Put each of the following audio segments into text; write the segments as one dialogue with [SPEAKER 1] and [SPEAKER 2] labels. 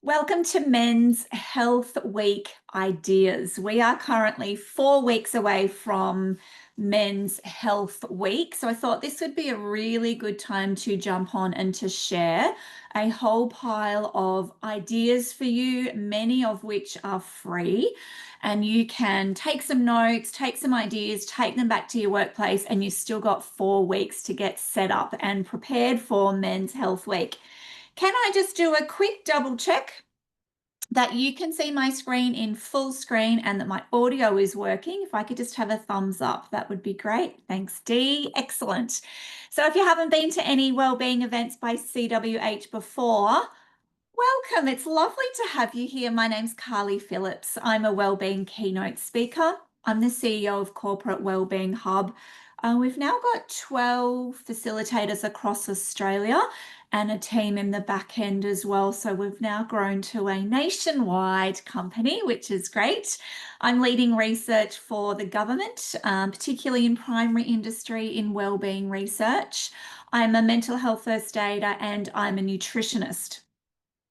[SPEAKER 1] Welcome to Men's Health Week Ideas. We are currently 4 weeks away from Men's Health Week. So I thought this would be a really good time to jump on and to share a whole pile of ideas for you, many of which are free. And you can take some notes, take some ideas, take them back to your workplace, and you've still got 4 weeks to get set up and prepared for Men's Health Week. Can I just do a quick double check that you can see my screen in full screen and that my audio is working? If I could just have a thumbs up, that would be great. Thanks, Dee. Excellent. So if you haven't been to any wellbeing events by CWH before, welcome. It's lovely to have you here. My name's Carli Phillips. I'm a wellbeing keynote speaker. I'm the CEO of Corporate Wellbeing Hub. We've now got 12 facilitators across Australia and a team in the back end as well. So we've now grown to a nationwide company, which is great. I'm leading research for the government, particularly in primary industry in wellbeing research. I'm a mental health first aider and I'm a nutritionist.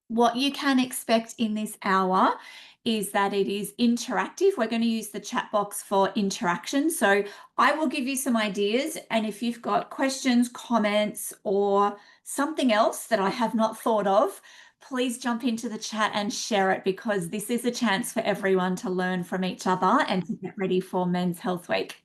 [SPEAKER 1] What you can expect in this hour is that it is interactive. We're going to use the chat box for interaction. So I will give you some ideas, and if you've got questions, comments, or something else that I have not thought of, please jump into the chat and share it, because this is a chance for everyone to learn from each other and to get ready for Men's Health Week.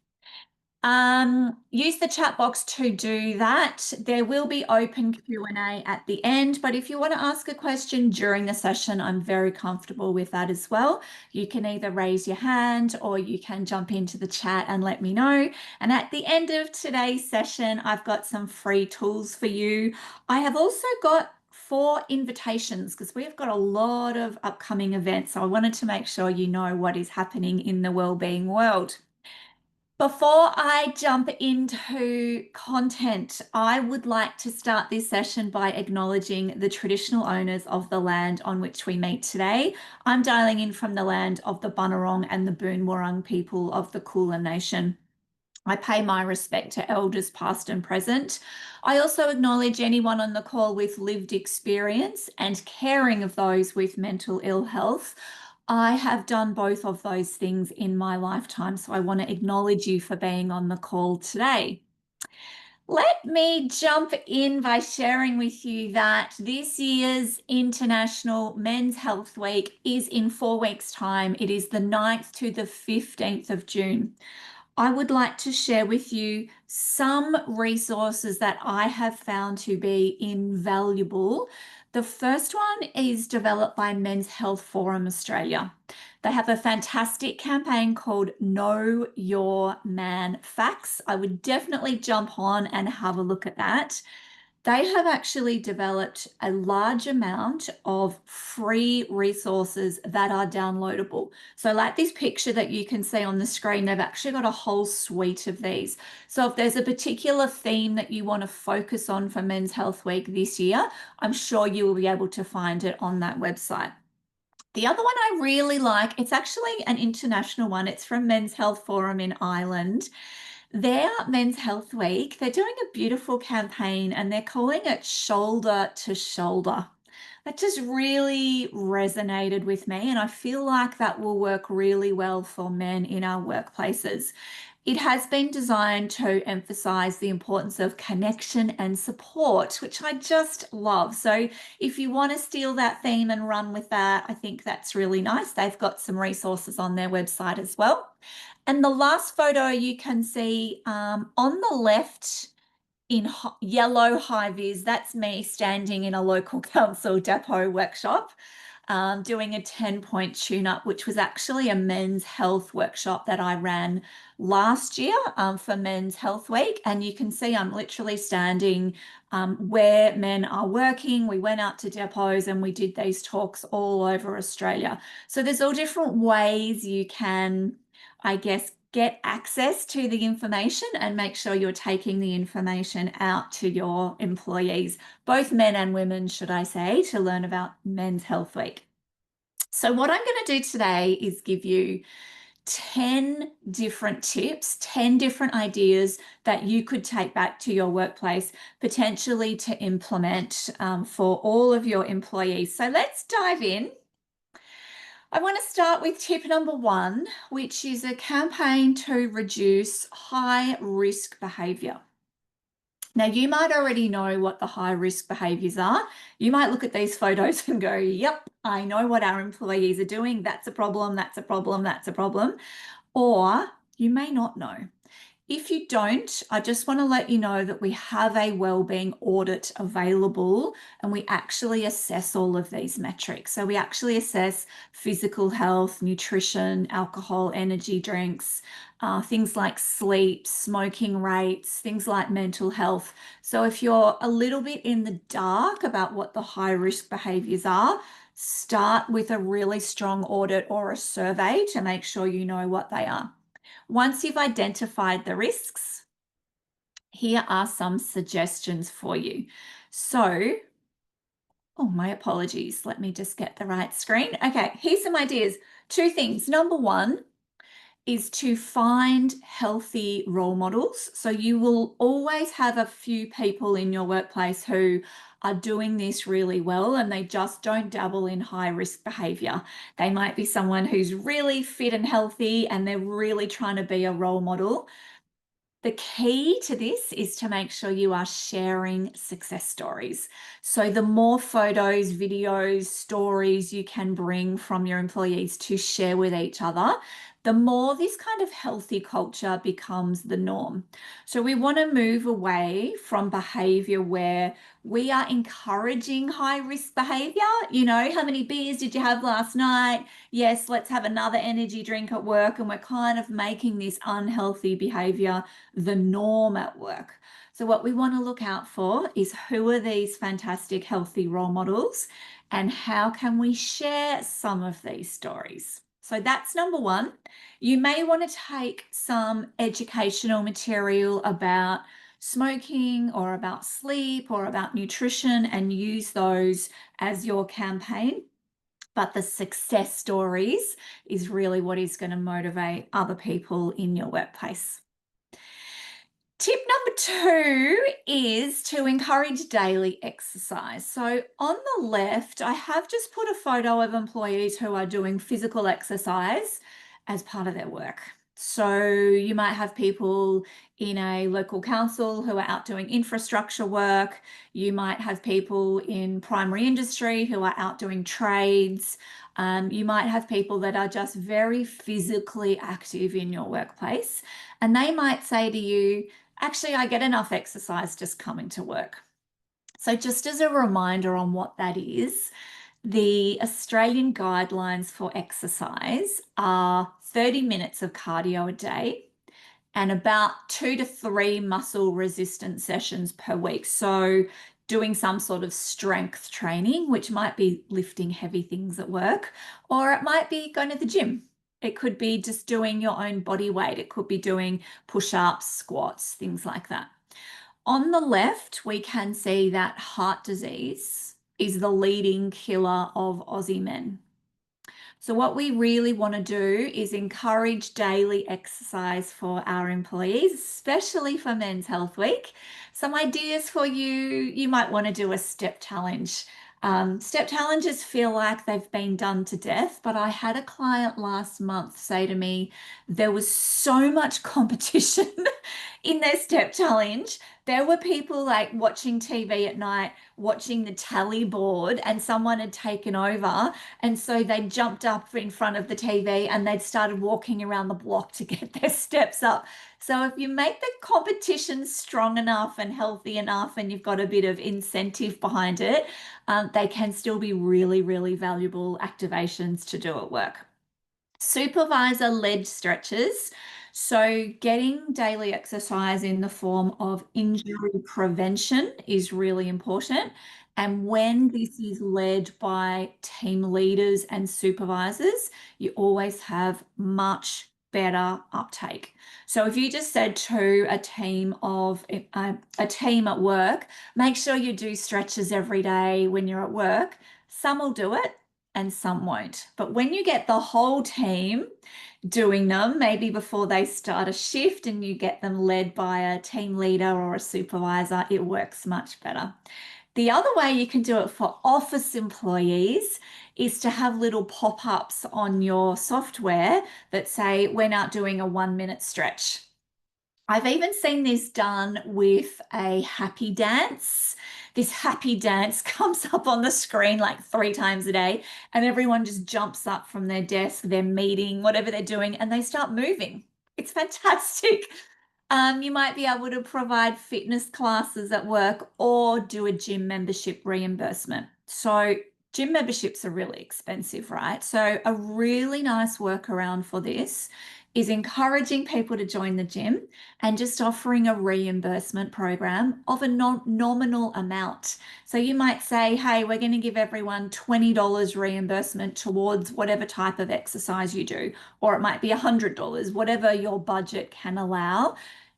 [SPEAKER 1] Use the chat box to do that. There will be open Q&A at the end, but if you want to ask a question during the session, I'm very comfortable with that as well. You can either raise your hand or you can jump into the chat and let me know. And at the end of today's session, I've got some free tools for you. I have also got 4 invitations because we've got a lot of upcoming events. So I wanted to make sure you know what is happening in the wellbeing world. Before I jump into content, I would like to start this session by acknowledging the traditional owners of the land on which we meet today. I'm dialing in from the land of the Bunurong and the Boon Wurrung people of the Kulin Nation. I pay my respect to elders past and present. I also acknowledge anyone on the call with lived experience and caring of those with mental ill health. I have done both of those things in my lifetime, so I want to acknowledge you for being on the call today. Let me jump in by sharing with you that this year's International Men's Health Week is in 4 weeks' time. It is the 9th to the 15th of June. I would like to share with you some resources that I have found to be invaluable. The first one is developed by Men's Health Forum Australia. They have a fantastic campaign called Know Your Man Facts. I would definitely jump on and have a look at that. They have actually developed a large amount of free resources that are downloadable. So like this picture that you can see on the screen, they've actually got a whole suite of these. So if there's a particular theme that you want to focus on for Men's Health Week this year, I'm sure you will be able to find it on that website. The other one I really like, it's actually an international one. It's from Men's Health Forum in Ireland. Their Men's Health Week, they're doing a beautiful campaign and they're calling it Shoulder to Shoulder. That just really resonated with me, and I feel like that will work really well for men in our workplaces. It has been designed to emphasize the importance of connection and support, which I just love. So if you want to steal that theme and run with that, I think that's really nice. They've got some resources on their website as well. And the last photo you can see on the left in yellow high vis, that's me standing in a local council depot workshop doing a 10-point tune-up, which was actually a men's health workshop that I ran last year for Men's Health Week. And you can see I'm literally standing where men are working. We went out to depots and we did these talks all over Australia. So there's all different ways you can, I guess, get access to the information and make sure you're taking the information out to your employees, both men and women, should I say, to learn about Men's Health Week. So what I'm going to do today is give you 10 different tips, 10 different ideas that you could take back to your workplace, potentially to implement for all of your employees. So let's dive in. I want to start with tip number one, which is a campaign to reduce high risk behavior. Now, you might already know what the high risk behaviors are. You might look at these photos and go, yep, I know what our employees are doing. That's a problem, that's a problem, that's a problem. Or you may not know. If you don't, I just want to let you know that we have a wellbeing audit available and we actually assess all of these metrics. So we actually assess physical health, nutrition, alcohol, energy drinks, things like sleep, smoking rates, things like mental health. So if you're a little bit in the dark about what the high risk behaviors are, start with a really strong audit or a survey to make sure you know what they are. Once you've identified the risks, here are some suggestions for you. So, oh, my apologies. Let me just get the right screen. Okay, here's some ideas. Two things. Number one is to find healthy role models. So you will always have a few people in your workplace who are doing this really well and they just don't dabble in high risk behavior. They might be someone who's really fit and healthy and they're really trying to be a role model. The key to this is to make sure you are sharing success stories. So the more photos, videos, stories you can bring from your employees to share with each other, the more this kind of healthy culture becomes the norm. So we want to move away from behavior where we are encouraging high risk behavior. You know, how many beers did you have last night? Yes, let's have another energy drink at work. And we're kind of making this unhealthy behavior the norm at work. So what we want to look out for is who are these fantastic healthy role models and how can we share some of these stories? So that's number one. You may want to take some educational material about smoking or about sleep or about nutrition and use those as your campaign. But the success stories is really what is going to motivate other people in your workplace. Tip number two is to encourage daily exercise. So on the left, I have just put a photo of employees who are doing physical exercise as part of their work. So you might have people in a local council who are out doing infrastructure work. You might have people in primary industry who are out doing trades. You might have people that are just very physically active in your workplace. And they might say to you, actually, I get enough exercise just coming to work. So just as a reminder on what that is, the Australian guidelines for exercise are 30 minutes of cardio a day and about 2 to 3 muscle resistance sessions per week. So doing some sort of strength training, which might be lifting heavy things at work, or it might be going to the gym. It could be just doing your own body weight. It could be doing push-ups, squats, things like that. On the left, we can see that heart disease is the leading killer of Aussie men. So what we really want to do is encourage daily exercise for our employees, especially for Men's Health Week. Some ideas for you, you might want to do a step challenge. Step challenges feel like they've been done to death, but I had a client last month say to me, there was so much competition in their step challenge. There were people like watching TV at night, watching the tally board, and someone had taken over. And so they jumped up in front of the TV and they'd started walking around the block to get their steps up. So if you make the competition strong enough and healthy enough and you've got a bit of incentive behind it, they can still be really, really valuable activations to do at work. Supervisor-led stretches. So getting daily exercise in the form of injury prevention is really important. And when this is led by team leaders and supervisors, you always have much better uptake. So if you just said to a team at work, make sure you do stretches every day when you're at work, some will do it and some won't. But when you get the whole team doing them, maybe before they start a shift and you get them led by a team leader or a supervisor, it works much better. The other way you can do it for office employees is to have little pop-ups on your software that say, we're not doing a 1 minute stretch. I've even seen this done with a happy dance. This happy dance comes up on the screen like 3 times a day, and everyone just jumps up from their desk, their meeting, whatever they're doing, and they start moving. It's fantastic. You might be able to provide fitness classes at work or do a gym membership reimbursement. So gym memberships are really expensive, right? So a really nice workaround for this is encouraging people to join the gym and just offering a reimbursement program of a nominal amount. So you might say, hey, we're going to give everyone $20 reimbursement towards whatever type of exercise you do, or it might be $100, whatever your budget can allow.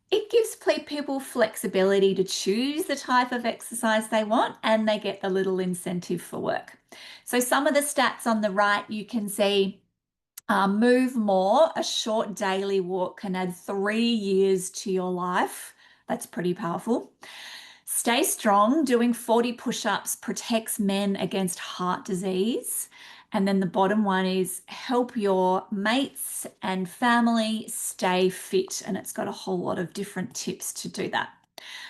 [SPEAKER 1] It gives people flexibility to choose the type of exercise they want, and they get the little incentive for work. So some of the stats on the right, you can see move more. A short daily walk can add 3 years to your life. That's pretty powerful. Stay strong. Doing 40 push-ups protects men against heart disease. And then the bottom one is help your mates and family stay fit. And it's got a whole lot of different tips to do that.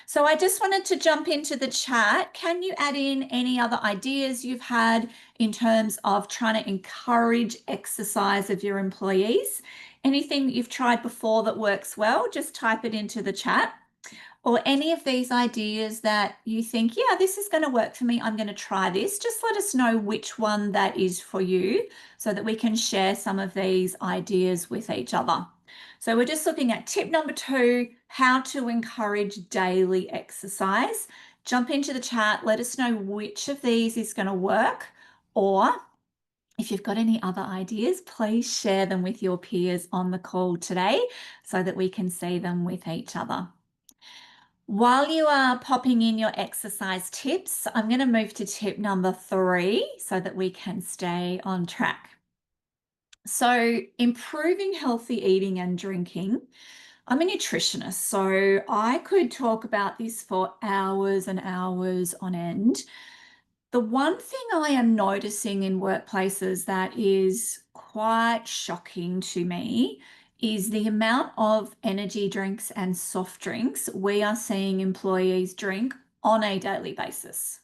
[SPEAKER 1] So I just wanted to jump into the chat. Can you add in any other ideas you've had in terms of trying to encourage exercise of your employees? Anything that you've tried before that works well, just type it into the chat. Or any of these ideas that you think, yeah, this is going to work for me, I'm going to try this. Just let us know which one that is for you so that we can share some of these ideas with each other. So we're just looking at tip number 2, how to encourage daily exercise. Jump into the chat, let us know which of these is going to work, or if you've got any other ideas, please share them with your peers on the call today so that we can see them with each other. While you are popping in your exercise tips, I'm going to move to tip number 3 so that we can stay on track. So improving healthy eating and drinking. I'm a nutritionist, so I could talk about this for hours and hours on end. The one thing I am noticing in workplaces that is quite shocking to me is the amount of energy drinks and soft drinks we are seeing employees drink on a daily basis.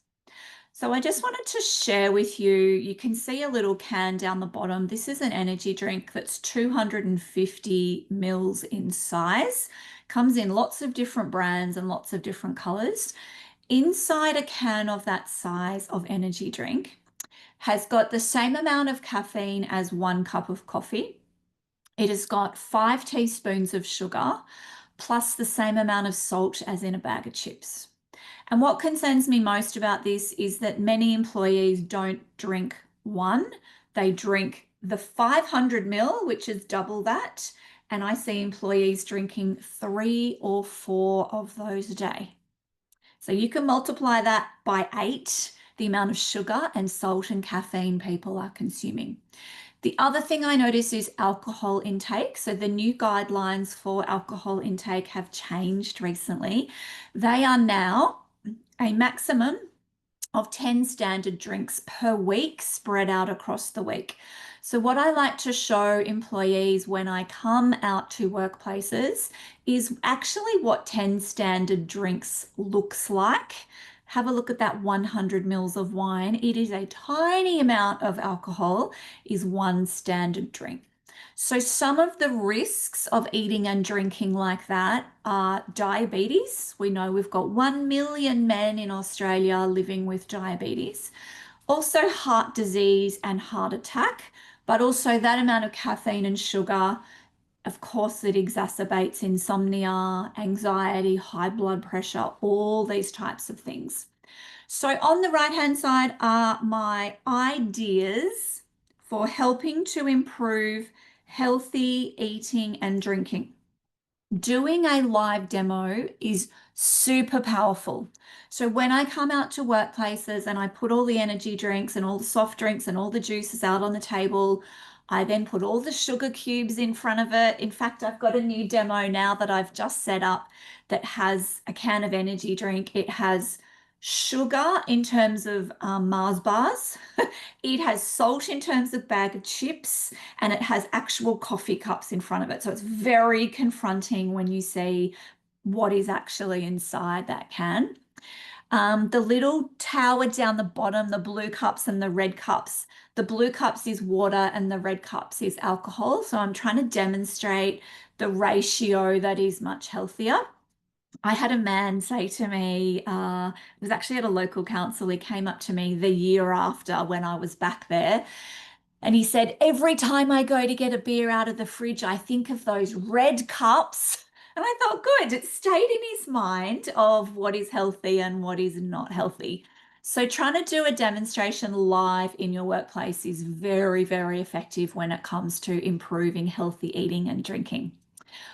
[SPEAKER 1] So I just wanted to share with you, you can see a little can down the bottom. This is an energy drink that's 250 mils in size, comes in lots of different brands and lots of different colors. Inside a can of that size of energy drink has got the same amount of caffeine as 1 cup of coffee. It has got 5 teaspoons of sugar, plus the same amount of salt as in a bag of chips. And what concerns me most about this is that many employees don't drink one, they drink the 500 ml, which is double that. And I see employees drinking 3 or 4 of those a day. So you can multiply that by 8, the amount of sugar and salt and caffeine people are consuming. The other thing I notice is alcohol intake. So the new guidelines for alcohol intake have changed recently. They are now a maximum of 10 standard drinks per week spread out across the week. So what I like to show employees when I come out to workplaces is actually what 10 standard drinks looks like. Have a look at that 100 mils of wine. It is a tiny amount of alcohol, is 1 standard drink. So some of the risks of eating and drinking like that are diabetes. We know we've got 1 million men in Australia living with diabetes. Also heart disease and heart attack, but also that amount of caffeine and sugar, of course, it exacerbates insomnia, anxiety, high blood pressure, all these types of things. So on the right-hand side are my ideas for helping to improve healthy eating and drinking. Doing a live demo is super powerful. So when I come out to workplaces and I put all the energy drinks and all the soft drinks and all the juices out on the table, I then put all the sugar cubes in front of it. In fact, I've got a new demo now that I've just set up that has a can of energy drink. It has sugar in terms of Mars bars. It has salt in terms of bag of chips, and it has actual coffee cups in front of it. So it's very confronting when you see what is actually inside that can. The little tower down the bottom, the blue cups and the red cups. The blue cups is water and the red cups is alcohol. So I'm trying to demonstrate the ratio that is much healthier. I had a man say to me, it was actually at a local council. He came up to me the year after when I was back there, and he said, every time I go to get a beer out of the fridge, I think of those red cups. And I thought, good, it stayed in his mind of what is healthy and what is not healthy. So, trying to do a demonstration live in your workplace is very, very effective when it comes to improving healthy eating and drinking.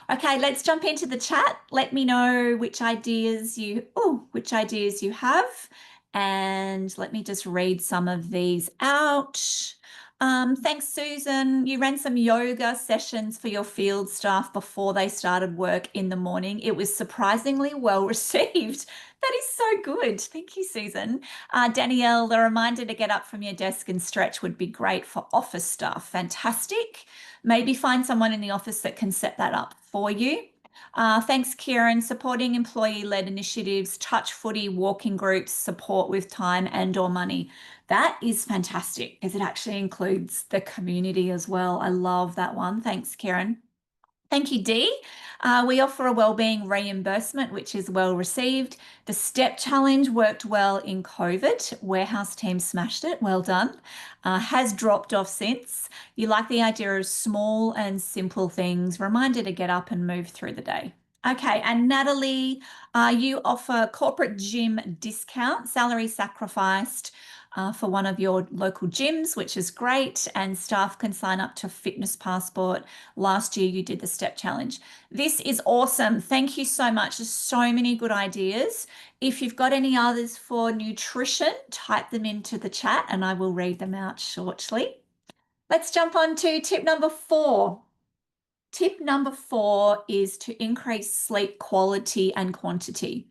[SPEAKER 1] Okay, let's jump into the chat. Let me know which ideas you have. And let me just read some of these out. Thanks, Susan. You ran some yoga sessions for your field staff before they started work in the morning. It was surprisingly well received. That is so good. Thank you, Susan. Danielle, the reminder to get up from your desk and stretch would be great for office staff. Fantastic. Maybe find someone in the office that can set that up for you. Thanks, Kieran. Supporting employee-led initiatives, touch footy, walking groups, support with time and or money. That is fantastic because it actually includes the community as well. I love that one. Thanks, Kieran. Thank you, Dee. We offer a wellbeing reimbursement, which is well received. The step challenge worked well in COVID. Warehouse team smashed it. Well done. Has dropped off since. You like the idea of small and simple things. Reminder to get up and move through the day. Okay, and Natalie, you offer corporate gym discount, salary sacrificed for one of your local gyms, which is great, and staff can sign up to Fitness Passport. Last year, you did the step challenge. This is awesome. Thank you so much. There's so many good ideas. If you've got any others for nutrition, type them into the chat and I will read them out shortly. Let's jump on to tip number 4. Tip number 4 is to increase sleep quality and quantity.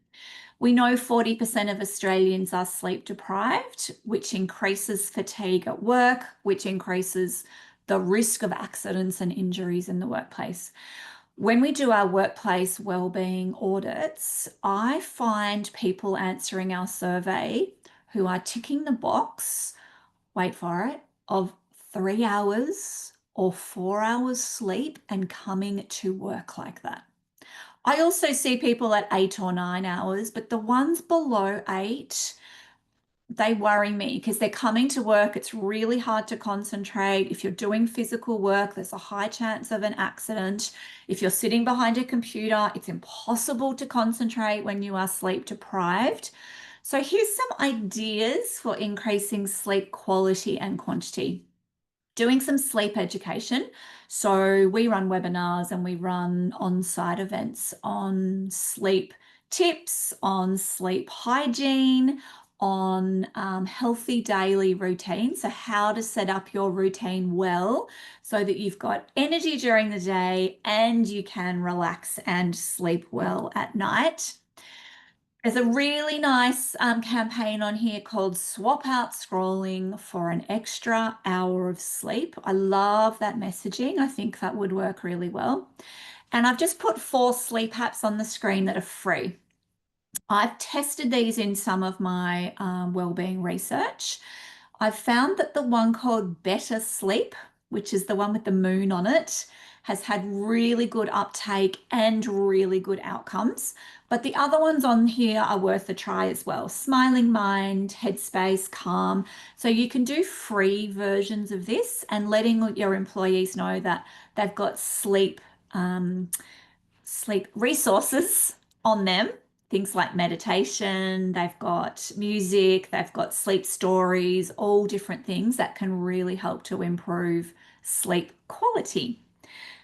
[SPEAKER 1] We know 40% of Australians are sleep deprived, which increases fatigue at work, which increases the risk of accidents and injuries in the workplace. When we do our workplace wellbeing audits, I find people answering our survey who are ticking the box, wait for it, of 3 hours or 4 hours sleep and coming to work like that. I also see people at 8 or 9 hours, but the ones below 8, they worry me because they're coming to work. It's really hard to concentrate. If you're doing physical work, there's a high chance of an accident. If you're sitting behind a computer, it's impossible to concentrate when you are sleep deprived. So here's some ideas for increasing sleep quality and quantity. Doing some sleep education. So we run webinars and we run on-site events on sleep tips, on sleep hygiene, on healthy daily routine. So how to set up your routine well so that you've got energy during the day and you can relax and sleep well at night. There's a really nice campaign on here called Swap Out Scrolling for an Extra Hour of Sleep. I love that messaging. I think that would work really well. And I've just put 4 sleep apps on the screen that are free. I've tested these in some of my wellbeing research. I've found that the one called Better Sleep, which is the one with the moon on it, has had really good uptake and really good outcomes. But the other ones on here are worth a try as well. Smiling Mind, Headspace, Calm. So you can do free versions of this and letting your employees know that they've got sleep resources on them. Things like meditation, they've got music, they've got sleep stories, all different things that can really help to improve sleep quality.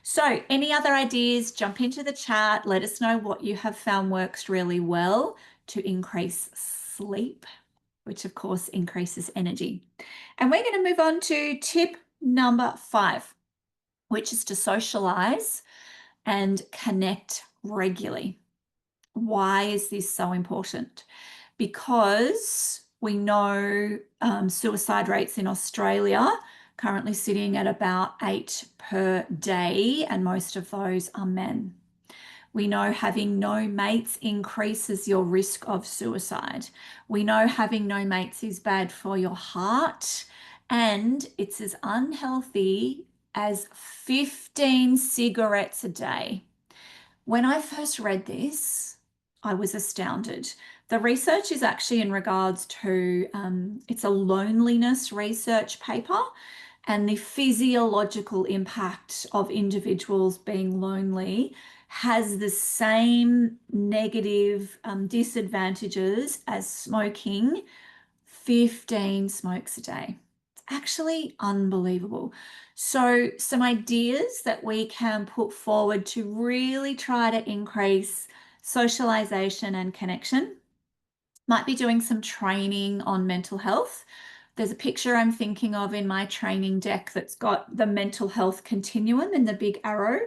[SPEAKER 1] So, any other ideas? Jump into the chat. Let us know what you have found works really well to increase sleep, which of course increases energy. And we're going to move on to tip number 5, which is to socialize and connect regularly. Why is this so important? Because we know suicide rates in Australia currently sitting at about 8 per day, and most of those are men. We know having no mates increases your risk of suicide. We know having no mates is bad for your heart, and it's as unhealthy as 15 cigarettes a day. When I first read this, I was astounded. The research is actually in regards to, it's a loneliness research paper, and the physiological impact of individuals being lonely has the same negative disadvantages as smoking 15 smokes a day. It's actually unbelievable. So, some ideas that we can put forward to really try to increase socialization and connection might be doing some training on mental health. There's a picture I'm thinking of in my training deck that's got the mental health continuum in the big arrow,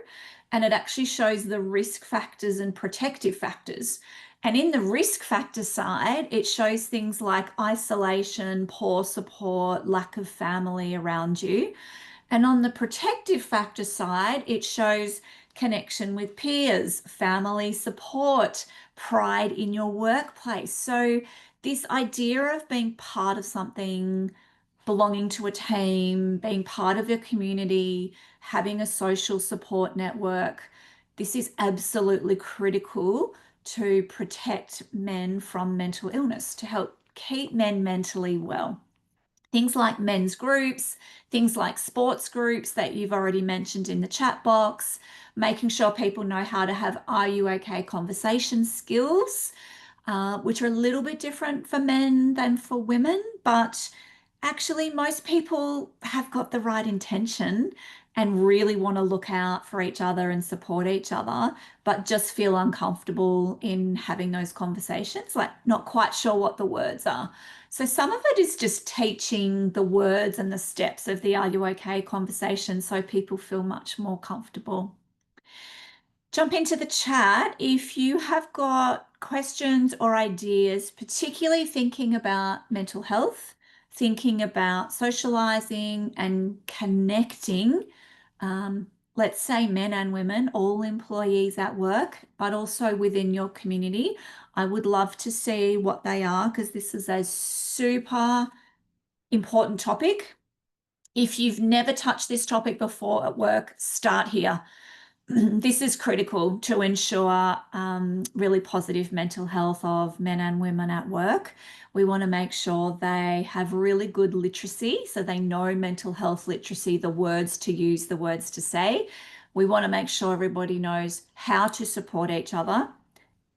[SPEAKER 1] and it actually shows the risk factors and protective factors. And in the risk factor side, it shows things like isolation, poor support, lack of family around you. And on the protective factor side, it shows connection with peers, family support, pride in your workplace. So, this idea of being part of something, belonging to a team, being part of your community, having a social support network, this is absolutely critical to protect men from mental illness, to help keep men mentally well. Things like men's groups, things like sports groups that you've already mentioned in the chat box, making sure people know how to have "are you okay" conversation skills, which are a little bit different for men than for women, but actually most people have got the right intention and really want to look out for each other and support each other, but just feel uncomfortable in having those conversations, like not quite sure what the words are. So some of it is just teaching the words and the steps of the "are you okay" conversation so people feel much more comfortable. Jump into the chat if you have got questions or ideas, particularly thinking about mental health, thinking about socializing and connecting. Let's say men and women, all employees at work, but also within your community. I would love to see what they are, because this is a super important topic. If you've never touched this topic before at work, start here. This is critical to ensure really positive mental health of men and women at work. We want to make sure they have really good literacy, so they know mental health literacy, the words to use, the words to say. We want to make sure everybody knows how to support each other.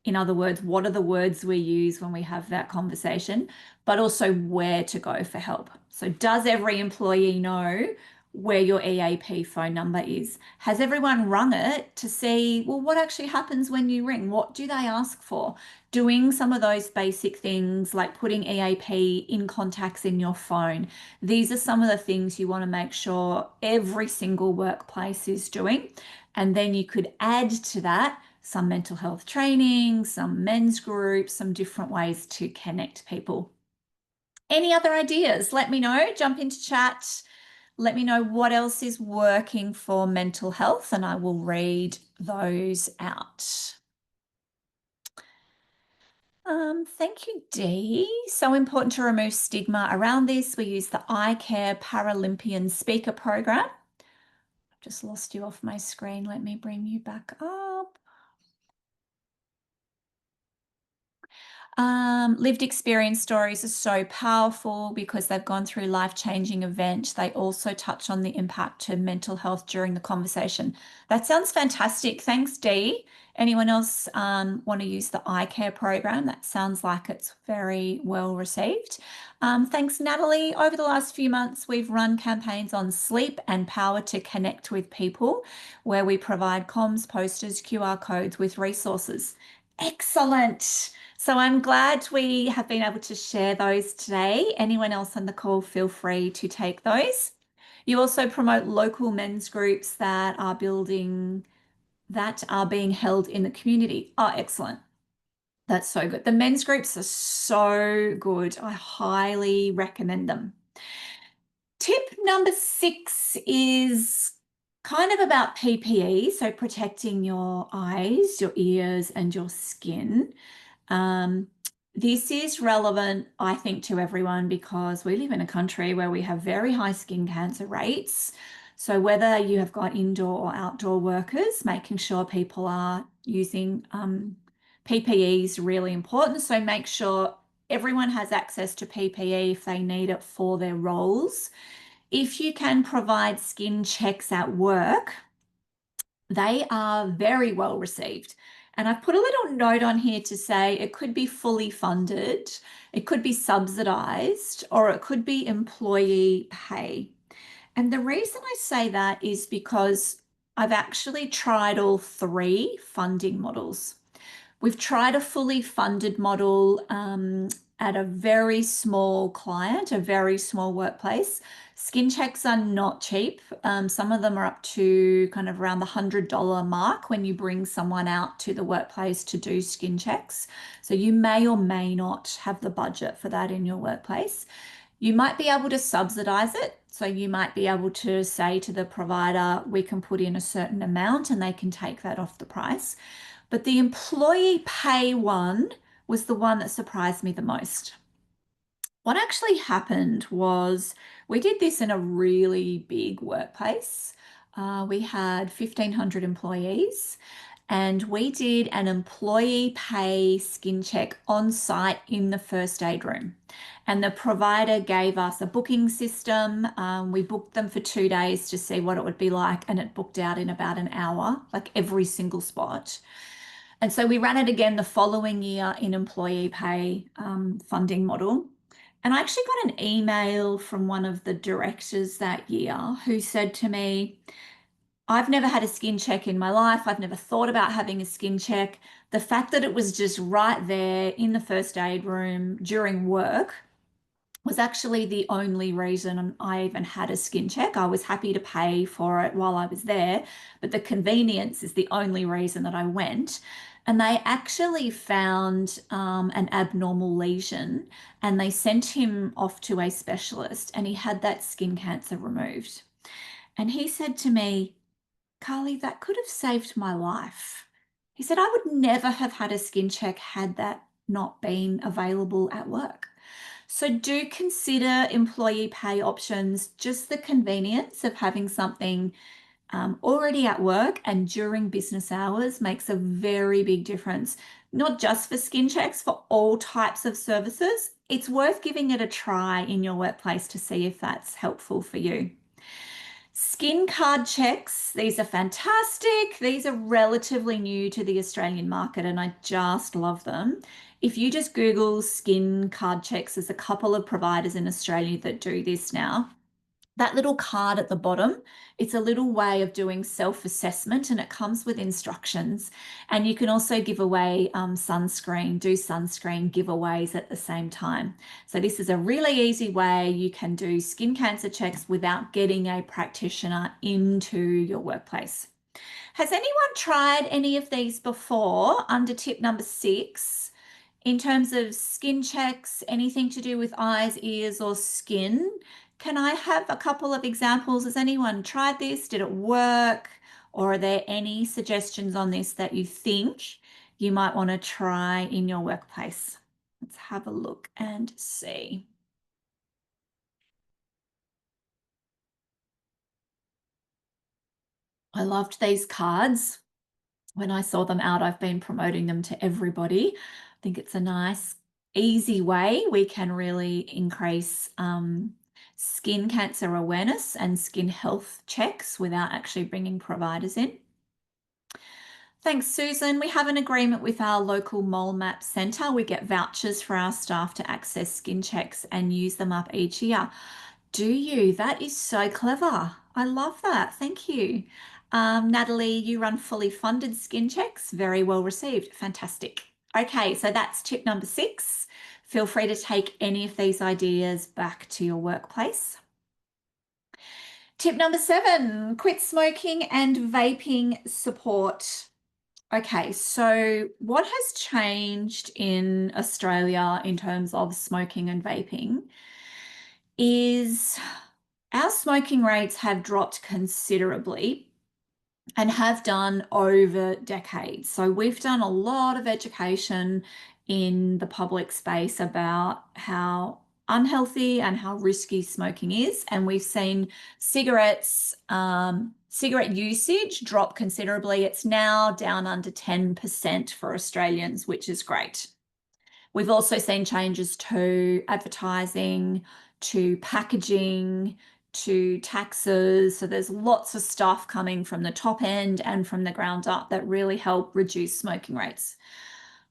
[SPEAKER 1] In other words, what are the words we use when we have that conversation, but also where to go for help. So does every employee know where your EAP phone number is? Has everyone rung it to see, well, what actually happens when you ring? What do they ask for? Doing some of those basic things like putting EAP in contacts in your phone. These are some of the things you want to make sure every single workplace is doing. And then you could add to that some mental health training, some men's groups, some different ways to connect people. Any other ideas? Let me know. Jump into chat. Let me know what else is working for mental health, and I will read those out. Thank you, Dee. So important to remove stigma around this. We use the I Care Paralympian Speaker Program. I've just lost you off my screen. Let me bring you back up. Lived experience stories are so powerful because they've gone through life-changing event. They also touch on the impact to mental health during the conversation. That sounds fantastic. Thanks, Dee. Anyone else want to use the eye care program? That sounds like it's very well received. Thanks, Natalie. Over the last few months, we've run campaigns on sleep and power to connect with people, where we provide comms, posters, QR codes with resources. Excellent. So I'm glad we have been able to share those today. Anyone else on the call, feel free to take those. You also promote local men's groups that are being held in the community. Oh, excellent. That's so good. The men's groups are so good. I highly recommend them. Tip number 6 is kind of about PPE, so protecting your eyes, your ears, and your skin. Um, this is relevant, I think, to everyone because we live in a country where we have very high skin cancer rates. So whether you have got indoor or outdoor workers, making sure people are using PPE is really important. So make sure everyone has access to PPE if they need it for their roles. If you can provide skin checks at work, they are very well received. And I've put a little note on here to say it could be fully funded, it could be subsidized, or it could be employee pay. And the reason I say that is because I've actually tried all 3 funding models. We've tried a fully funded model at a very small client, a very small workplace. Skin checks are not cheap. Some of them are up to kind of around the $100 mark when you bring someone out to the workplace to do skin checks. So you may or may not have the budget for that in your workplace. You might be able to subsidize it. So you might be able to say to the provider, we can put in a certain amount and they can take that off the price. But the employee pay one was the one that surprised me the most. What actually happened was we did this in a really big workplace. We had 1,500 employees, and we did an employee pay skin check on site in the first aid room. And the provider gave us a booking system. We booked them for 2 days to see what it would be like, and it booked out in about an hour, like every single spot. And so we ran it again the following year in employee pay funding model. And I actually got an email from one of the directors that year who said to me, I've never had a skin check in my life. I've never thought about having a skin check. The fact that it was just right there in the first aid room during work was actually the only reason I even had a skin check. I was happy to pay for it while I was there, but the convenience is the only reason that I went. And they actually found an abnormal lesion and they sent him off to a specialist and he had that skin cancer removed. And he said to me, Carli, that could have saved my life. He said, I would never have had a skin check had that not been available at work. So do consider employee pay options, just the convenience of having something already at work and during business hours makes a very big difference, not just for skin checks, for all types of services. It's worth giving it a try in your workplace to see if that's helpful for you. Skin card checks, these are fantastic. These are relatively new to the Australian market and I just love them. If you just Google skin card checks, there's a couple of providers in Australia that do this now. That little card at the bottom, it's a little way of doing self-assessment and it comes with instructions. And you can also give away sunscreen, do sunscreen giveaways at the same time. So this is a really easy way you can do skin cancer checks without getting a practitioner into your workplace. Has anyone tried any of these before under tip number 6? In terms of skin checks, anything to do with eyes, ears, or skin, can I have a couple of examples? Has anyone tried this? Did it work? Or are there any suggestions on this that you think you might want to try in your workplace? Let's have a look and see. I loved these cards. When I saw them out, I've been promoting them to everybody. I think it's a nice easy way we can really increase skin cancer awareness and skin health checks without actually bringing providers in. Thanks, Susan. We have an agreement with our local mole map centre. We get vouchers for our staff to access skin checks and use them up each year. Do you? That is so clever. I love that. Thank you. Natalie, you run fully funded skin checks. Very well received. Fantastic. Okay, so that's tip number 6. Feel free to take any of these ideas back to your workplace. Tip number 7, quit smoking and vaping support. Okay, so what has changed in Australia in terms of smoking and vaping is our smoking rates have dropped considerably and have done over decades. So we've done a lot of education in the public space about how unhealthy and how risky smoking is. And we've seen cigarette usage drop considerably. It's now down under 10% for Australians, which is great. We've also seen changes to advertising, to packaging, to taxes. So there's lots of stuff coming from the top end and from the ground up that really help reduce smoking rates.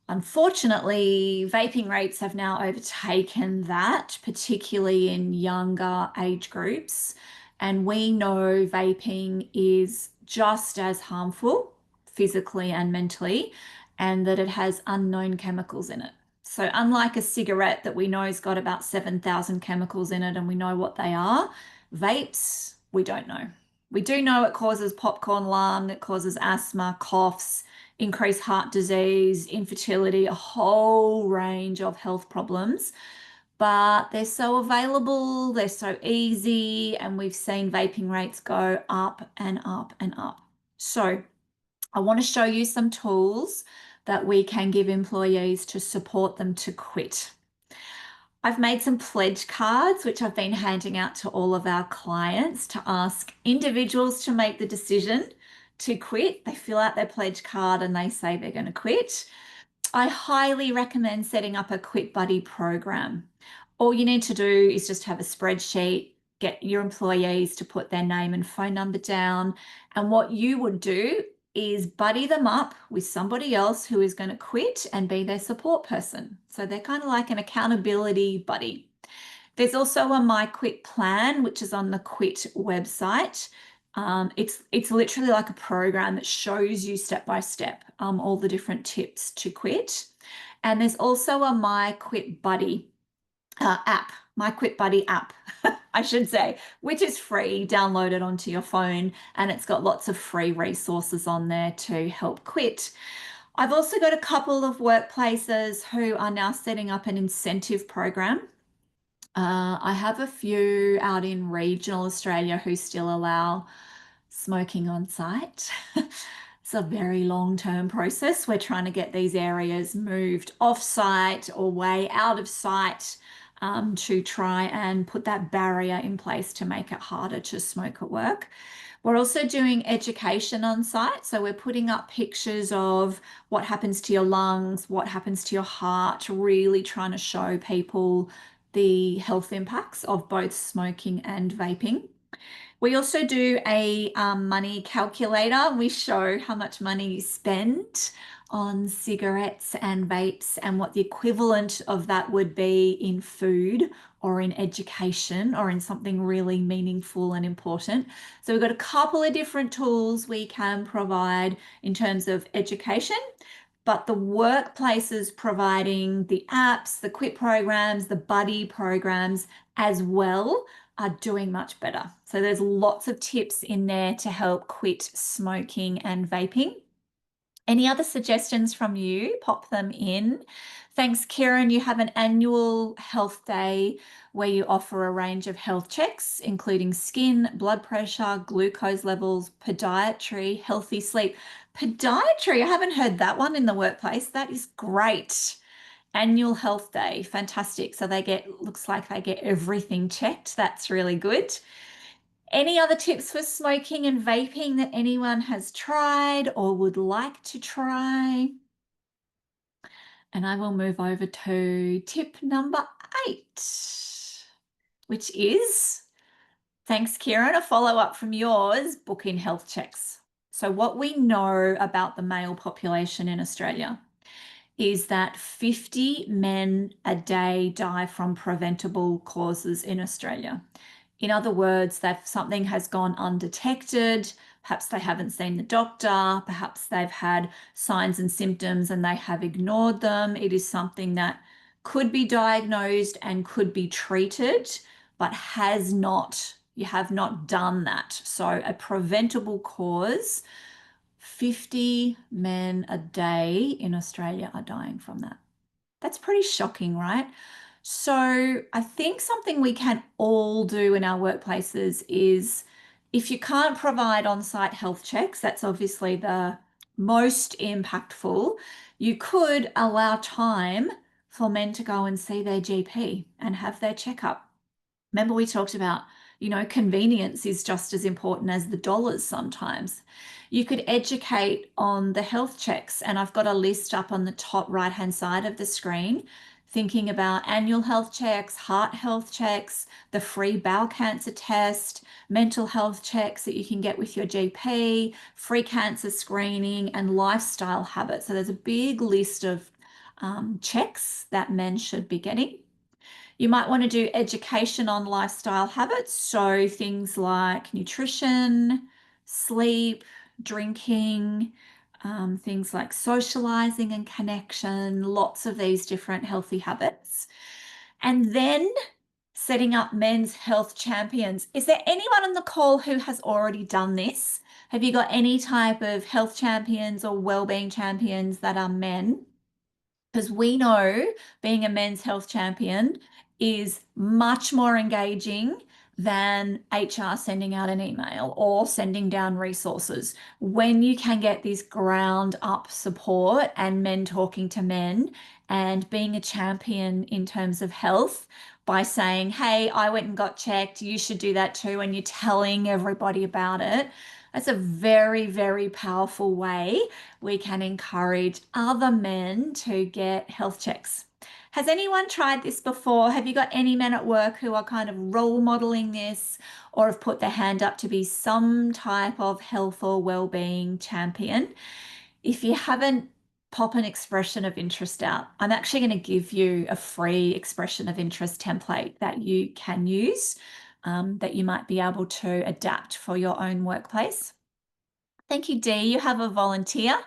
[SPEAKER 1] Unfortunately, vaping rates have now overtaken that, particularly in younger age groups. And we know vaping is just as harmful physically and mentally, and that it has unknown chemicals in it. So unlike a cigarette that we know has got about 7,000 chemicals in it and we know what they are, vapes, we don't know. We do know it causes popcorn lung, it causes asthma, coughs, increased heart disease, infertility, a whole range of health problems. But they're so available, they're so easy, and we've seen vaping rates go up and up and up. So I want to show you some tools that we can give employees to support them to quit. I've made some pledge cards, which I've been handing out to all of our clients to ask individuals to make the decision to quit. They fill out their pledge card and they say they're going to quit. I highly recommend setting up a Quit Buddy program. All you need to do is just have a spreadsheet, get your employees to put their name and phone number down. And what you would do is buddy them up with somebody else who is going to quit and be their support person. So they're kind of like an accountability buddy. There's also a My Quit plan, which is on the Quit website. It's literally like a program that shows you step by step all the different tips to quit. And there's also a My Quit Buddy app, My Quit Buddy app, I should say, which is free. Download it onto your phone, and it's got lots of free resources on there to help quit. I've also got a couple of workplaces who are now setting up an incentive program. I have a few out in regional Australia who still allow smoking on site. It's a very long-term process. We're trying to get these areas moved off-site or way out of sight to try and put that barrier in place to make it harder to smoke at work. We're also doing education on site. So we're putting up pictures of what happens to your lungs, what happens to your heart, really trying to show people the health impacts of both smoking and vaping. We also do a money calculator. We show how much money you spend on cigarettes and vapes and what the equivalent of that would be in food or in education or in something really meaningful and important. So we've got a couple of different tools we can provide in terms of education, but the workplaces providing the apps, the quit programs, the buddy programs as well are doing much better. So there's lots of tips in there to help quit smoking and vaping. Any other suggestions from you? Pop them in. Thanks, Kieran. You have an annual health day where you offer a range of health checks, including skin, blood pressure, glucose levels, podiatry, healthy sleep. Podiatry, I haven't heard that one in the workplace. That is great. Annual health day, fantastic. So looks like they get everything checked. That's really good. Any other tips for smoking and vaping that anyone has tried or would like to try? And I will move over to tip number 8, which is, thanks, Kieran, a follow-up from yours, book in health checks. So what we know about the male population in Australia is that 50 men a day die from preventable causes in Australia. In other words, that something has gone undetected, perhaps they haven't seen the doctor, perhaps they've had signs and symptoms and they have ignored them. It is something that could be diagnosed and could be treated, but has not. You have not done that. So a preventable cause, 50 men a day in Australia are dying from that. That's pretty shocking, right? So I think something we can all do in our workplaces is, if you can't provide on-site health checks, that's obviously the most impactful. You could allow time for men to go and see their GP and have their checkup. Remember, we talked about, convenience is just as important as the dollars sometimes. You could educate on the health checks, and I've got a list up on the top right-hand side of the screen, thinking about annual health checks, heart health checks, the free bowel cancer test, mental health checks that you can get with your GP, free cancer screening, and lifestyle habits. So there's a big list of checks that men should be getting. You might want to do education on lifestyle habits, so things like nutrition, sleep, drinking, things like socializing and connection, lots of these different healthy habits. And then setting up men's health champions. Is there anyone on the call who has already done this? Have you got any type of health champions or wellbeing champions that are men? Because we know being a men's health champion is much more engaging than HR sending out an email or sending down resources. When you can get this ground up support and men talking to men and being a champion in terms of health by saying, hey, I went and got checked, you should do that too, and you're telling everybody about it. That's a very, very powerful way we can encourage other men to get health checks. Has anyone tried this before? Have you got any men at work who are kind of role modeling this or have put their hand up to be some type of health or well-being champion? If you haven't, pop an expression of interest out. I'm actually going to give you a free expression of interest template that you can use, that you might be able to adapt for your own workplace. Thank you, Dee. You have a volunteer.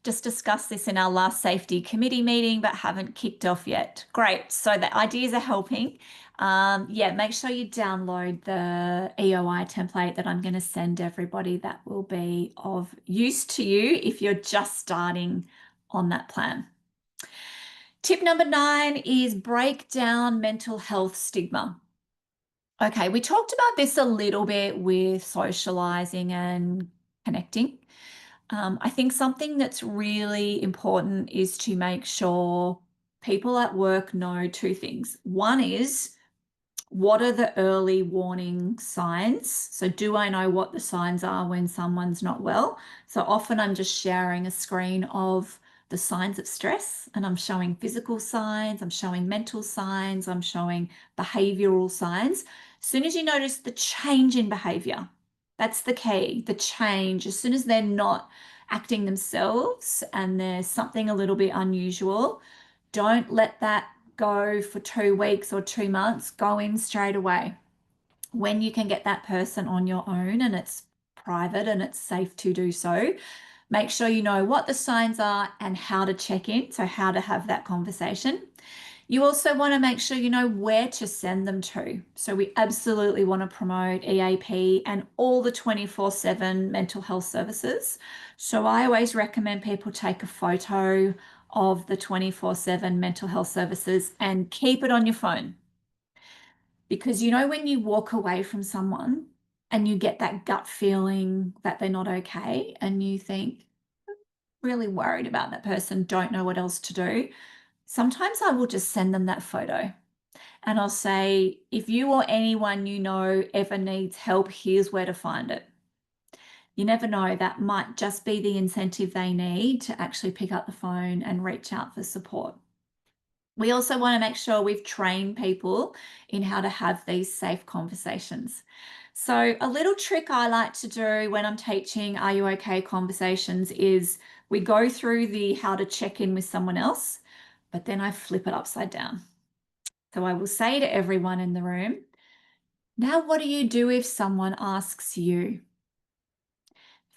[SPEAKER 1] Just discussed this in our last safety committee meeting, but haven't kicked off yet. Great. So the ideas are helping. Yeah, make sure you download the EOI template that I'm going to send everybody. That will be of use to you if you're just starting on that plan. Tip number 9 is break down mental health stigma. Okay, we talked about this a little bit with socializing and connecting. I think something that's really important is to make sure people at work know 2 things. One is, what are the early warning signs? So do I know what the signs are when someone's not well? So often I'm just sharing a screen of the signs of stress, and I'm showing physical signs, I'm showing mental signs, I'm showing behavioral signs. As soon as you notice the change in behavior, that's the key, the change. As soon as they're not acting themselves and there's something a little bit unusual, don't let that go for 2 weeks or 2 months. Go in straight away. When you can get that person on your own and it's private and it's safe to do so, make sure you know what the signs are and how to check in, so how to have that conversation. You also want to make sure you know where to send them to. So we absolutely want to promote EAP and all the 24/7 mental health services. So I always recommend people take a photo of the 24/7 mental health services and keep it on your phone. Because when you walk away from someone and you get that gut feeling that they're not okay and you think, really worried about that person, don't know what else to do, sometimes I will just send them that photo and I'll say, if you or anyone you know ever needs help, here's where to find it. You never know, that might just be the incentive they need to actually pick up the phone and reach out for support. We also want to make sure we've trained people in how to have these safe conversations. So, a little trick I like to do when I'm teaching Are You Okay conversations is we go through the how to check in with someone else, but then I flip it upside down. So, I will say to everyone in the room, now what do you do if someone asks you?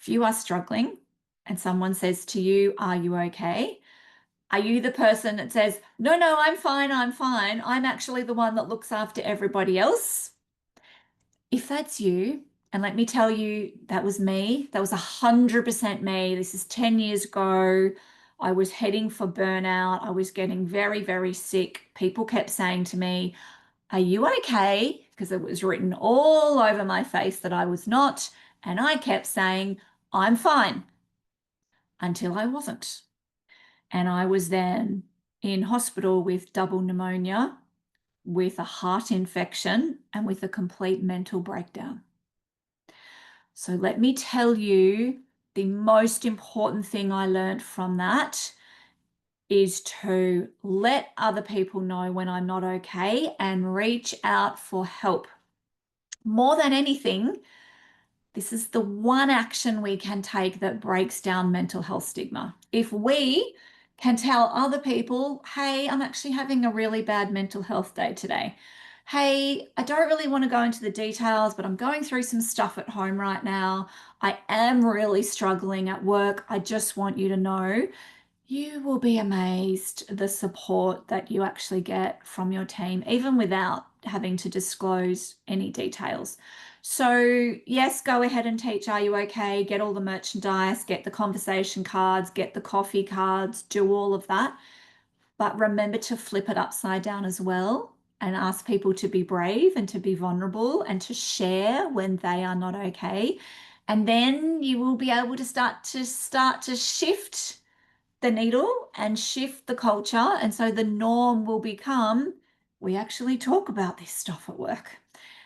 [SPEAKER 1] If you are struggling and someone says to you, Are you okay? Are you the person that says, no, no, I'm fine, I'm fine. I'm actually the one that looks after everybody else? If that's you, and let me tell you, that was me. That was 100% me. This is 10 years ago. I was heading for burnout. I was getting very, very sick. People kept saying to me, are you okay? Because it was written all over my face that I was not. And I kept saying, I'm fine, until I wasn't. And I was then in hospital with double pneumonia, with a heart infection, and with a complete mental breakdown. So let me tell you, the most important thing I learned from that is to let other people know when I'm not okay and reach out for help. More than anything, this is the one action we can take that breaks down mental health stigma. If we can tell other people, hey, I'm actually having a really bad mental health day today. Hey, I don't really want to go into the details, but I'm going through some stuff at home right now. I am really struggling at work. I just want you to know you will be amazed the support that you actually get from your team, even without having to disclose any details. So, yes, go ahead and teach Are You Okay? Get all the merchandise, get the conversation cards, get the coffee cards, do all of that. But remember to flip it upside down as well and ask people to be brave and to be vulnerable and to share when they are not okay. And then you will be able to start to shift the needle and shift the culture. And so the norm will become we actually talk about this stuff at work.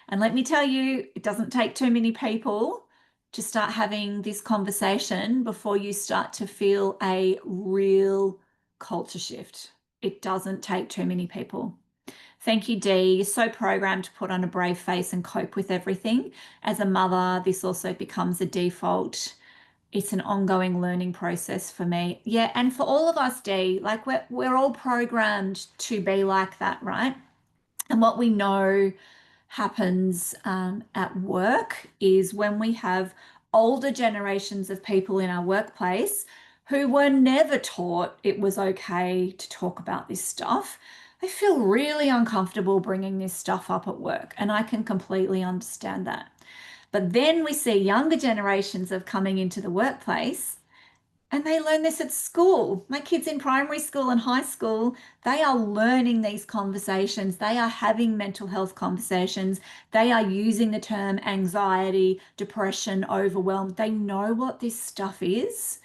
[SPEAKER 1] And let me tell you, it doesn't take too many people to start having this conversation before you start to feel a real culture shift. It doesn't take too many people. Thank you, Dee. You're so programmed to put on a brave face and cope with everything. As a mother, this also becomes a default. It's an ongoing learning process for me. Yeah, and for all of us, Dee, like we're all programmed to be like that, right? And what we know happens at work is when we have older generations of people in our workplace who were never taught it was okay to talk about this stuff. They feel really uncomfortable bringing this stuff up at work, and I can completely understand that. But then we see younger generations of coming into the workplace and they learn this at school. My kids in primary school and high school, they are learning these conversations. They are having mental health conversations. They are using the term anxiety, depression, overwhelm. They know what this stuff is.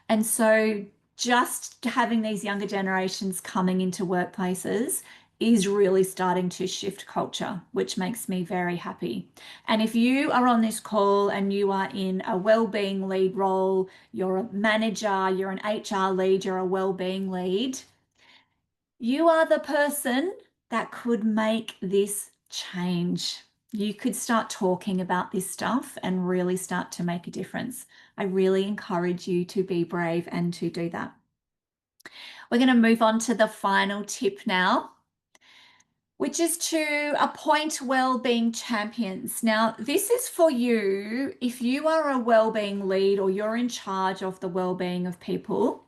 [SPEAKER 1] And so just having these younger generations coming into workplaces is really starting to shift culture, which makes me very happy. And if you are on this call and you are in a wellbeing lead role, you're a manager, you're an HR lead, you're a wellbeing lead, you are the person that could make this change. You could start talking about this stuff and really start to make a difference. I really encourage you to be brave and to do that. We're going to move on to the final tip now, which is to appoint wellbeing champions. Now, this is for you if you are a wellbeing lead or you're in charge of the wellbeing of people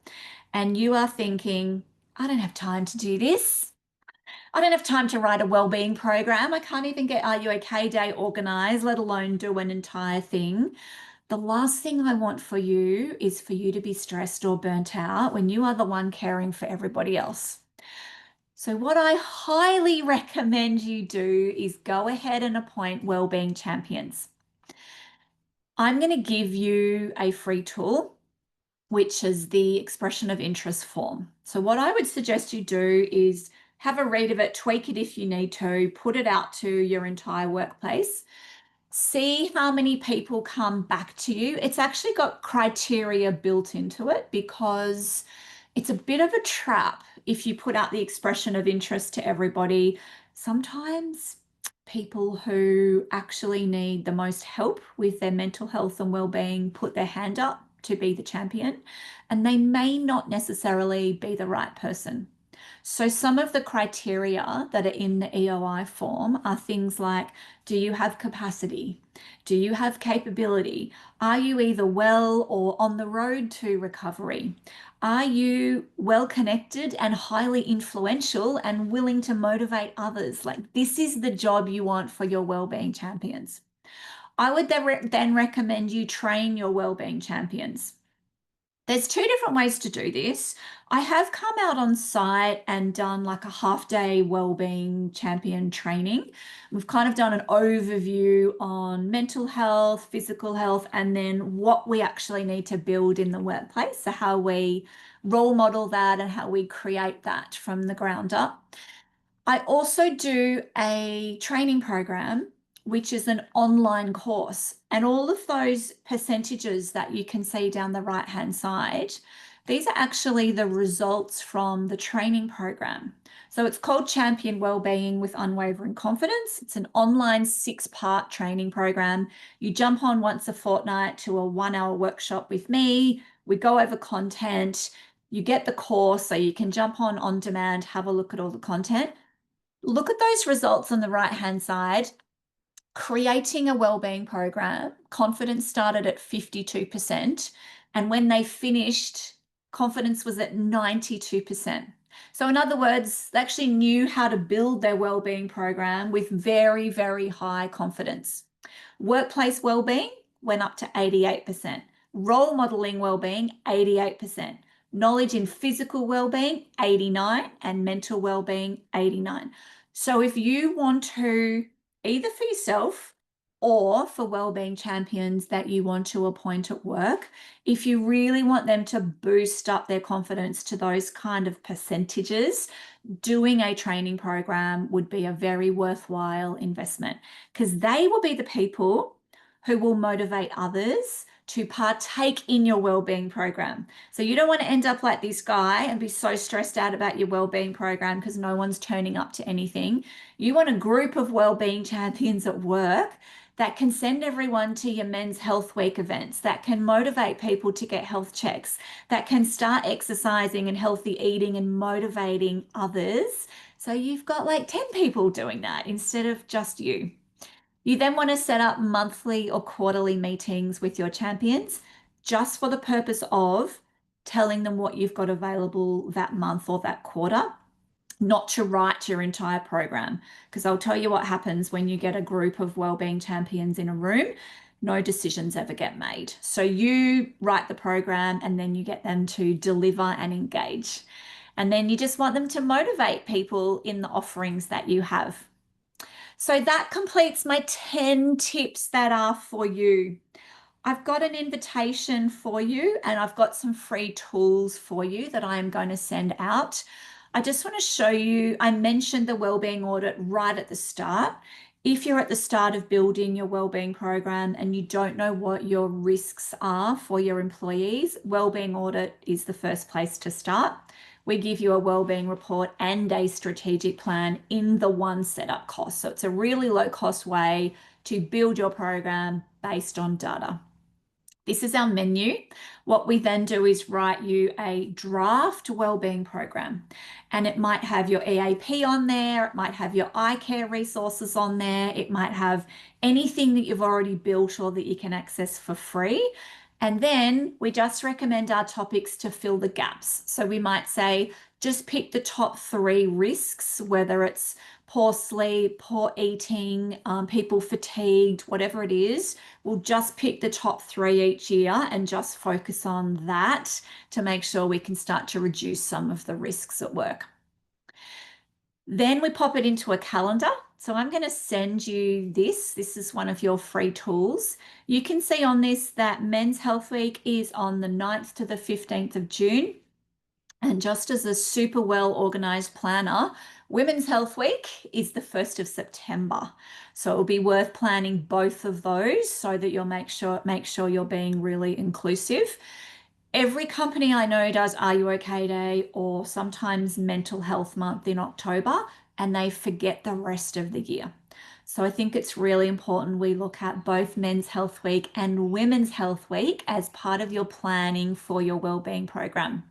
[SPEAKER 1] and you are thinking, I don't have time to do this. I don't have time to write a wellbeing program. I can't even get Are You Okay Day organized, let alone do an entire thing. The last thing I want for you is for you to be stressed or burnt out when you are the one caring for everybody else. So what I highly recommend you do is go ahead and appoint wellbeing champions. I'm going to give you a free tool, which is the expression of interest form. So what I would suggest you do is have a read of it, tweak it if you need to, put it out to your entire workplace. See how many people come back to you. It's actually got criteria built into it because It's a bit of a trap if you put out the expression of interest to everybody. Sometimes people who actually need the most help with their mental health and well-being put their hand up to be the champion, and they may not necessarily be the right person. So, some of the criteria that are in the EOI form are things like, do you have capacity? Do you have capability? Are you either well or on the road to recovery? Are you well connected and highly influential and willing to motivate others? Like, this is the job you want for your wellbeing champions. I would then recommend you train your wellbeing champions. There's two different ways to do this. I have come out on site and done like a half day wellbeing champion training. We've kind of done an overview on mental health, physical health, and then what we actually need to build in the workplace. So, how we role model that and how we create that from the ground up. I also do a training program, which is an online course. And all of those percentages that you can see down the right-hand side, these are actually the results from the training program. So it's called Champion Wellbeing with Unwavering Confidence. It's an online 6-part training program. You jump on once a fortnight to a 1-hour workshop with me. We go over content. You get the course so you can jump on demand, have a look at all the content. Look at those results on the right-hand side. Creating a wellbeing program, confidence started at 52%. And when they finished, confidence was at 92%. So in other words, they actually knew how to build their wellbeing program with very, very high confidence. Workplace wellbeing went up to 88%. Role modeling wellbeing, 88%. Knowledge in physical wellbeing, 89, and mental wellbeing, 89. So if you want to, either for yourself or for wellbeing champions that you want to appoint at work, if you really want them to boost up their confidence to those kind of percentages, doing a training program would be a very worthwhile investment, because they will be the people who will motivate others to partake in your wellbeing program. So you don't want to end up like this guy and be so stressed out about your wellbeing program because no one's turning up to anything. You want a group of wellbeing champions at work that can send everyone to your Men's Health Week events, that can motivate people to get health checks, that can start exercising and healthy eating and motivating others. So you've got like 10 people doing that instead of just you. You then want to set up monthly or quarterly meetings with your champions just for the purpose of telling them what you've got available that month or that quarter, not to write your entire program. Because I'll tell you what happens when you get a group of wellbeing champions in a room. No decisions ever get made. So you write the program and then you get them to deliver and engage. And then you just want them to motivate people in the offerings that you have. So that completes my 10 tips that are for you. I've got an invitation for you and I've got some free tools for you that I am going to send out. I just want to show you, I mentioned the wellbeing audit right at the start. If you're at the start of building your wellbeing program and you don't know what your risks are for your employees, wellbeing audit is the first place to start. We give you a wellbeing report and a strategic plan in the one setup cost. So it's a really low cost way to build your program based on data. This is our menu. What we then do is write you a draft wellbeing program, and it might have your EAP on there. It might have your eye care resources on there. It might have anything that you've already built or that you can access for free. And then we just recommend our topics to fill the gaps. So we might say, just pick the top 3 risks, whether it's poor sleep, poor eating, people fatigued, whatever it is. We'll just pick the top 3 each year and just focus on that to make sure we can start to reduce some of the risks at work. Then we pop it into a calendar. So I'm going to send you this. This is one of your free tools. You can see on this that Men's Health Week is on the 9th to the 15th of June. And just as a super well organized planner, Women's Health Week is the 1st of September. So it'll be worth planning both of those so that you'll make sure you're being really inclusive. Every company I know does Are You OK Day or sometimes Mental Health Month in October, and they forget the rest of the year. So I think it's really important we look at both Men's Health Week and Women's Health Week as part of your planning for your wellbeing program.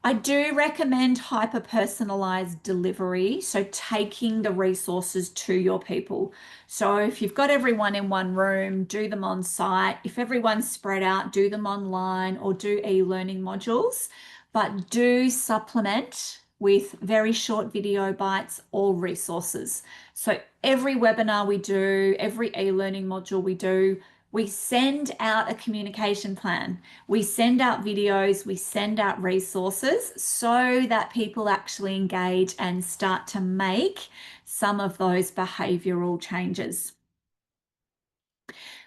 [SPEAKER 1] I do recommend hyper personalized delivery, so taking the resources to your people. So if you've got everyone in one room, do them on site. If everyone's spread out, do them online or do e-learning modules, but do supplement with very short video bites or resources. So every webinar we do, every e-learning module we do, we send out a communication plan. We send out videos, we send out resources so that people actually engage and start to make some of those behavioral changes.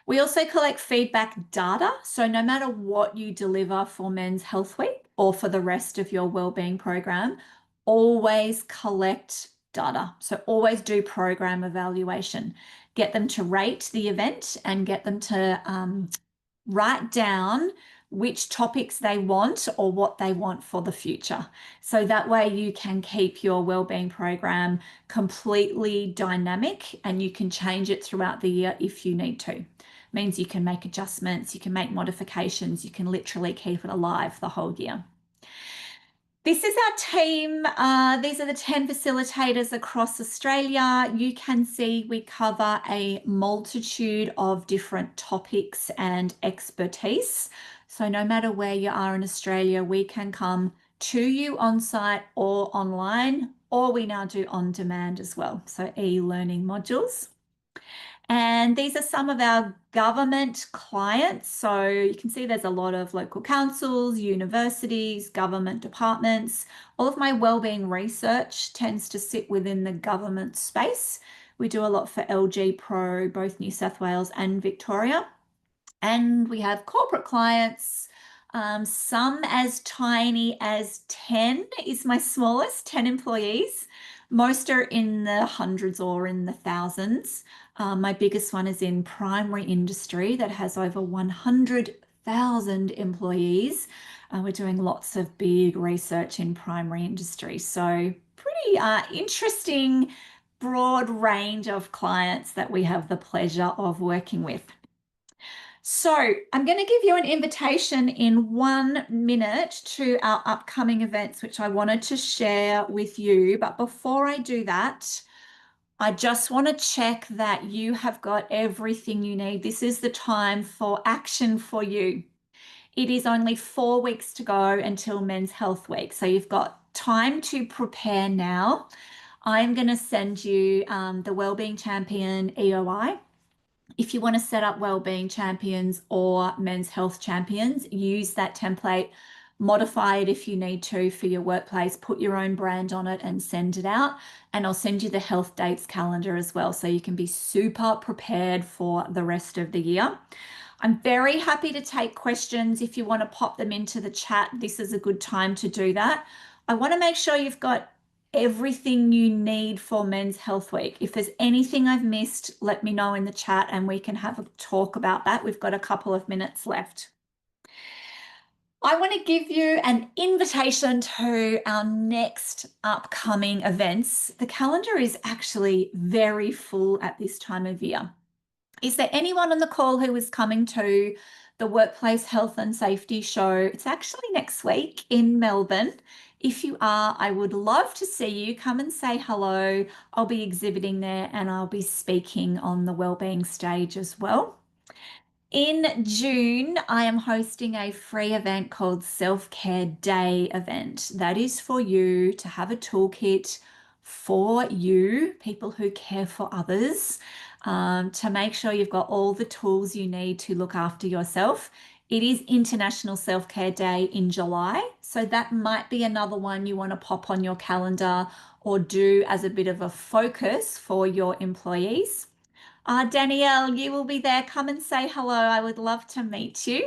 [SPEAKER 1] We also collect feedback data. So no matter what you deliver for Men's Health Week or for the rest of your wellbeing program, always collect data. So always do program evaluation. Get them to rate the event and get them to write down which topics they want or what they want for the future. So that way you can keep your wellbeing program completely dynamic and you can change it throughout the year if you need to. Means you can make adjustments, you can make modifications, you can literally keep it alive the whole year. This is our team. These are the 10 facilitators across Australia. You can see we cover a multitude of different topics and expertise. So no matter where you are in Australia, we can come to you on site or online, or we now do on demand as well. So e-learning modules. And these are some of our government clients. So you can see there's a lot of local councils, universities, government departments. All of my wellbeing research tends to sit within the government space. We do a lot for LG Pro, both New South Wales and Victoria. And we have corporate clients, some as tiny as 10 is my smallest, 10 employees. Most are in the hundreds or in the thousands. My biggest one is in primary industry that has over 100,000 employees. We're doing lots of big research in primary industry. So pretty interesting, broad range of clients that we have the pleasure of working with. So I'm going to give you an invitation in 1 minute to our upcoming events, which I wanted to share with you. But before I do that, I just want to check that you have got everything you need. This is the time for action for you. It is only 4 weeks to go until Men's Health Week. So you've got time to prepare now. I'm going to send you the Wellbeing Champion EOI. If you want to set up Wellbeing Champions or Men's Health Champions, use that template, modify it if you need to for your workplace, put your own brand on it and send it out. And I'll send you the health dates calendar as well, so you can be super prepared for the rest of the year. I'm very happy to take questions. If you want to pop them into the chat, this is a good time to do that. I want to make sure you've got everything you need for Men's Health Week. If there's anything I've missed, let me know in the chat and we can have a talk about that. We've got a couple of minutes left. I want to give you an invitation to our next upcoming events. The calendar is actually very full at this time of year. Is there anyone on the call who is coming to the Workplace Health and Safety Show? It's actually next week in Melbourne. If you are, I would love to see you. Come and say hello. I'll be exhibiting there and I'll be speaking on the wellbeing stage as well. In June, I am hosting a free event called Self-Care Day event. That is for you to have a toolkit for you, people who care for others, to make sure you've got all the tools you need to look after yourself. It is International Self-Care Day in July, so that might be another one you want to pop on your calendar or do as a bit of a focus for your employees. Danielle, you will be there. Come and say hello. I would love to meet you.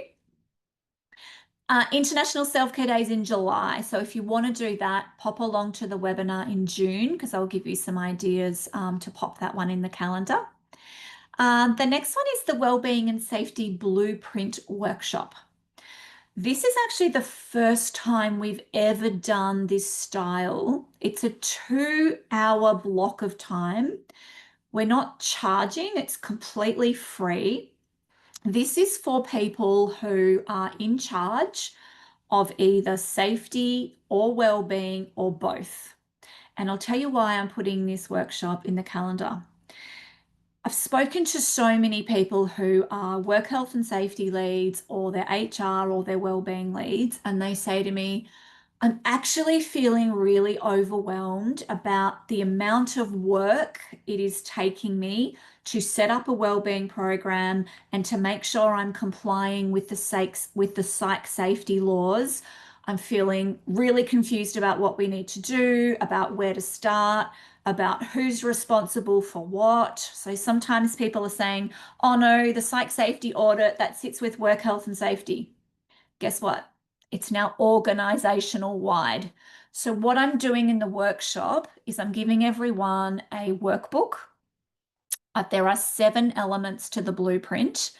[SPEAKER 1] International Self-Care Days in July. So if you want to do that, pop along to the webinar in June because I'll give you some ideas to pop that one in the calendar. The next one is the Wellbeing and Safety Blueprint Workshop. This is actually the first time we've ever done this style. It's a 2 hour block of time. We're not charging, it's completely free. This is for people who are in charge of either safety or well-being or both. And I'll tell you why I'm putting this workshop in the calendar. I've spoken to so many people who are work health and safety leads or their HR or their wellbeing leads, and they say to me, I'm actually feeling really overwhelmed about the amount of work it is taking me to set up a wellbeing program and to make sure I'm complying with the psych safety laws. I'm feeling really confused about what we need to do, about where to start, about who's responsible for what. So sometimes people are saying, oh no, the psych safety audit that sits with work health and safety. Guess what? It's now organizational wide. So what I'm doing in the workshop is I'm giving everyone a workbook. There are 7 elements to the blueprint,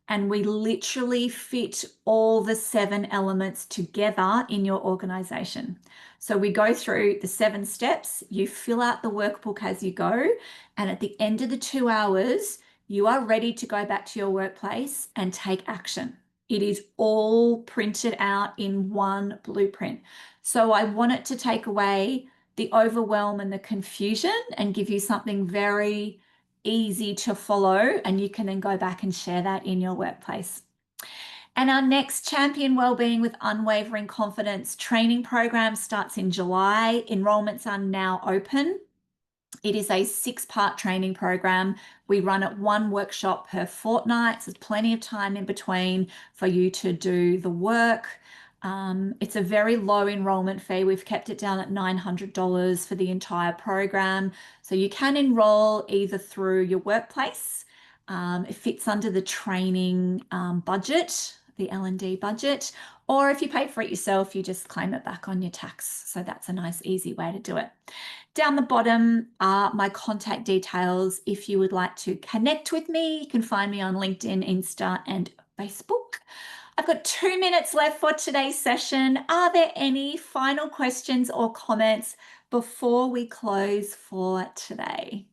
[SPEAKER 1] and we literally fit all the 7 elements together in your organization. So we go through the 7 steps, you fill out the workbook as you go, and at the end of the 2 hours, you are ready to go back to your workplace and take action. It is all printed out in one blueprint. So I want it to take away the overwhelm and the confusion and give you something very easy to follow, and you can then go back and share that in your workplace. And our next Champion Wellbeing with Unwavering Confidence training program starts in July. Enrollments are now open. It is a 6-part training program. We run it 1 workshop per fortnight. So there's plenty of time in between for you to do the work. It's a very low enrollment fee. We've kept it down at $900 for the entire program. So you can enroll either through your workplace. It fits under the training budget, the L&D budget, or if you pay for it yourself, you just claim it back on your tax. So that's a nice, easy way to do it. Down the bottom are my contact details. If you would like to connect with me, you can find me on LinkedIn, Insta, and Facebook. I've got 2 minutes left for today's session. Are there any final questions or comments before we close for today?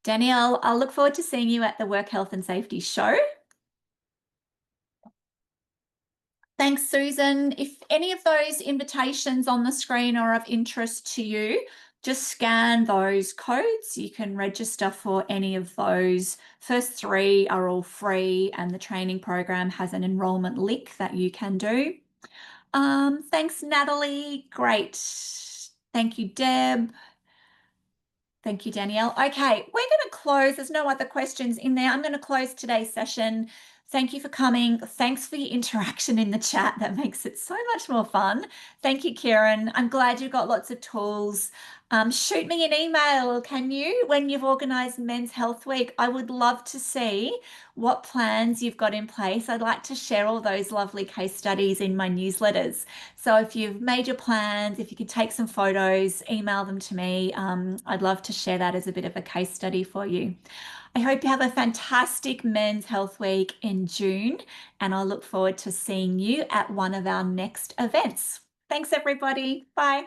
[SPEAKER 1] Danielle, I'll look forward to seeing you at the Work Health and Safety show. Thanks, Susan. If any of those invitations on the screen are of interest to you, just scan those codes. You can register for any of those. First 3 are all free, and the training program has an enrollment link that you can do. Thanks, Natalie. Great. Thank you, Deb. Thank you, Danielle. Okay, we're going to close. There's no other questions in there. I'm going to close today's session. Thank you for coming. Thanks for your interaction in the chat. That makes it so much more fun. Thank you, Kieran. I'm glad you've got lots of tools. Shoot me an email, can you, when you've organised Men's Health Week? I would love to see what plans you've got in place. I'd like to share all those lovely case studies in my newsletters. So if you've made your plans, if you could take some photos, email them to me. I'd love to share that as a bit of a case study for you. I hope you have a fantastic Men's Health Week in June, and I look forward to seeing you at one of our next events. Thanks, everybody. Bye.